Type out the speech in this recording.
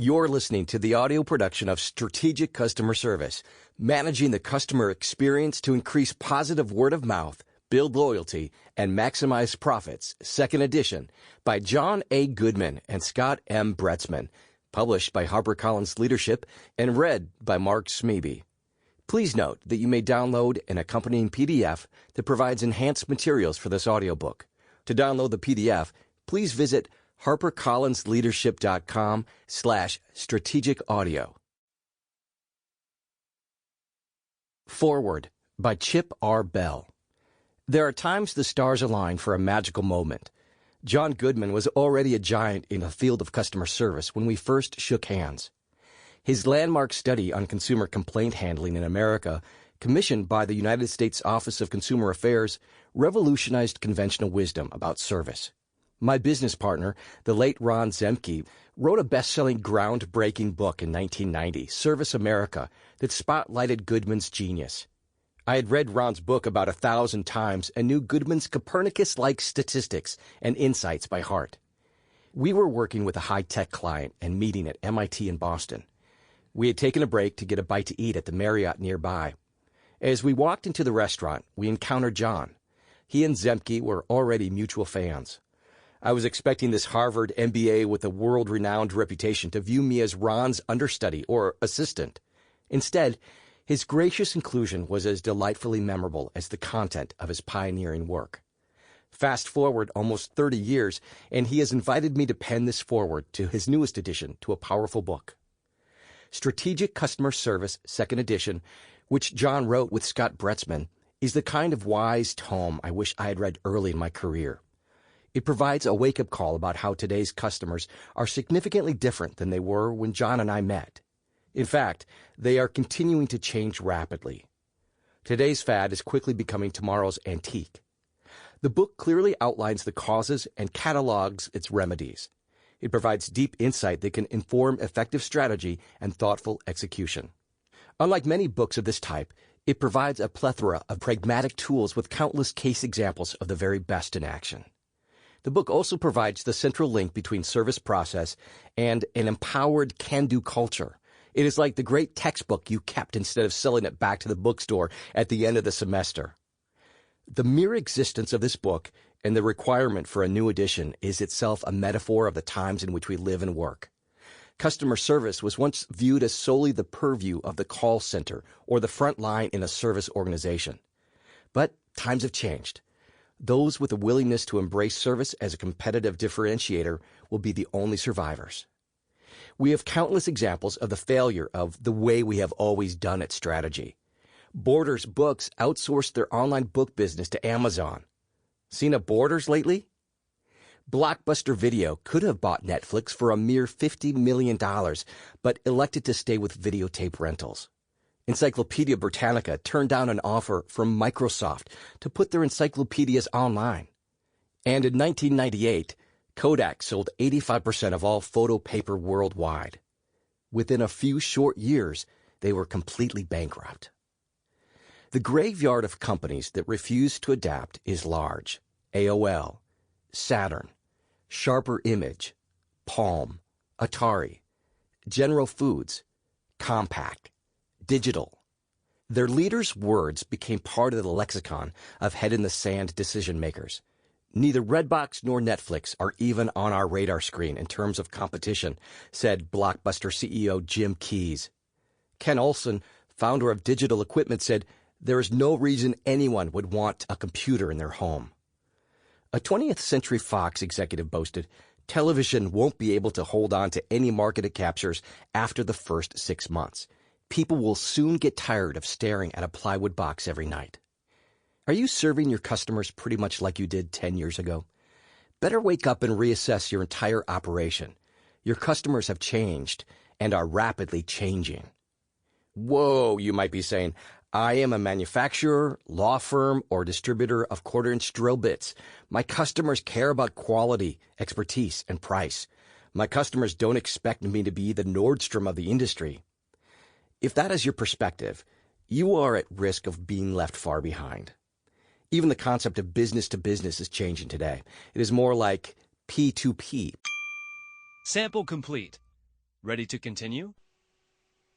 You're listening to the audio production of Strategic Customer Service, managing the customer experience to increase positive word of mouth, build loyalty, and maximize profits, second edition, by John A. Goodman and Scott M. Bretzman, published by HarperCollins Leadership and read by Mark Smeby. Please note that you may download an accompanying PDF that provides enhanced materials for this audiobook. To download the PDF, please visit HarperCollinsLeadership.com/strategic audio. Forward by Chip R. Bell. There are times the stars align for a magical moment. John Goodman was already a giant in the field of customer service when we first shook hands. His landmark study on consumer complaint handling in America, commissioned by the United States Office of Consumer Affairs, revolutionized conventional wisdom about service. My business partner, the late Ron Zemke, wrote a best-selling groundbreaking book in 1990, Service America, that spotlighted Goodman's genius. I had read Ron's book about 1,000 times and knew Goodman's Copernicus-like statistics and insights by heart. We were working with a high-tech client and meeting at MIT in Boston. We had taken a break to get a bite to eat at the Marriott nearby. As we walked into the restaurant, we encountered John. He and Zemke were already mutual fans. I was expecting this Harvard MBA with a world-renowned reputation to view me as Ron's understudy or assistant. Instead, his gracious inclusion was as delightfully memorable as the content of his pioneering work. Fast forward almost 30 years, and he has invited me to pen this forward to his newest edition to a powerful book. Strategic Customer Service, second edition, which John wrote with Scott Bretzman, is the kind of wise tome I wish I had read early in my career. It provides a wake-up call about how today's customers are significantly different than they were when John and I met. In fact, they are continuing to change rapidly. Today's fad is quickly becoming tomorrow's antique. The book clearly outlines the causes and catalogs its remedies. It provides deep insight that can inform effective strategy and thoughtful execution. Unlike many books of this type, it provides a plethora of pragmatic tools with countless case examples of the very best in action. The book also provides the central link between service process and an empowered can-do culture. It is like the great textbook you kept instead of selling it back to the bookstore at the end of the semester. The mere existence of this book and the requirement for a new edition is itself a metaphor of the times in which we live and work. Customer service was once viewed as solely the purview of the call center or the front line in a service organization. But times have changed. Those with a willingness to embrace service as a competitive differentiator will be the only survivors. We have countless examples of the failure of the way we have always done it strategy. Borders Books outsourced their online book business to Amazon. Seen a Borders lately? Blockbuster Video could have bought Netflix for a mere $50 million, but elected to stay with videotape rentals. Encyclopedia Britannica turned down an offer from Microsoft to put their encyclopedias online. And in 1998, Kodak sold 85% of all photo paper worldwide. Within a few short years, they were completely bankrupt. The graveyard of companies that refuse to adapt is large. AOL, Saturn, Sharper Image, Palm, Atari, General Foods, Compaq, Digital. Their leaders' words became part of the lexicon of head-in-the-sand decision-makers. Neither Redbox nor Netflix are even on our radar screen in terms of competition, said Blockbuster CEO Jim Keyes. Ken Olsen, founder of Digital Equipment, said, "There is no reason anyone would want a computer in their home." A 20th Century Fox executive boasted, "Television won't be able to hold on to any market it captures after the first 6 months. People will soon get tired of staring at a plywood box every night." Are you serving your customers pretty much like you did 10 years ago? Better wake up and reassess your entire operation. Your customers have changed and are rapidly changing. Whoa, you might be saying, I am a manufacturer, law firm, or distributor of quarter-inch drill bits. My customers care about quality, expertise, and price. My customers don't expect me to be the Nordstrom of the industry. If that is your perspective, you are at risk of being left far behind. Even the concept of business-to-business is changing today. It is more like P2P. Sample complete. Ready to continue?